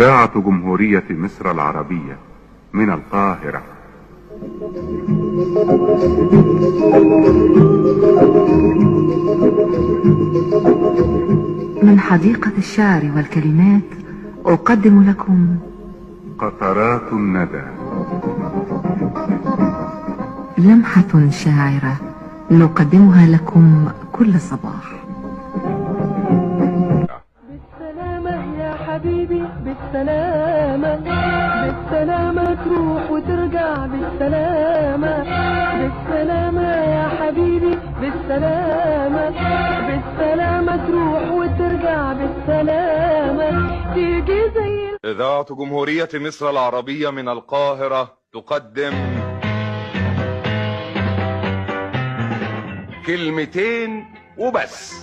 إذاعة جمهورية مصر العربية من القاهرة. من حديقة الشعر والكلمات أقدم لكم قطرات الندى، لمحة شاعرة نقدمها لكم كل صباح. بالسلامة يا حبيبي، بالسلامة بالسلامة تروح وترجع بالسلامة، بالسلامة يا حبيبي، بالسلامة بالسلامة تروح وترجع بالسلامة، تيجي زي إذاعة جمهورية مصر العربية من القاهرة تقدم كلمتين وبس.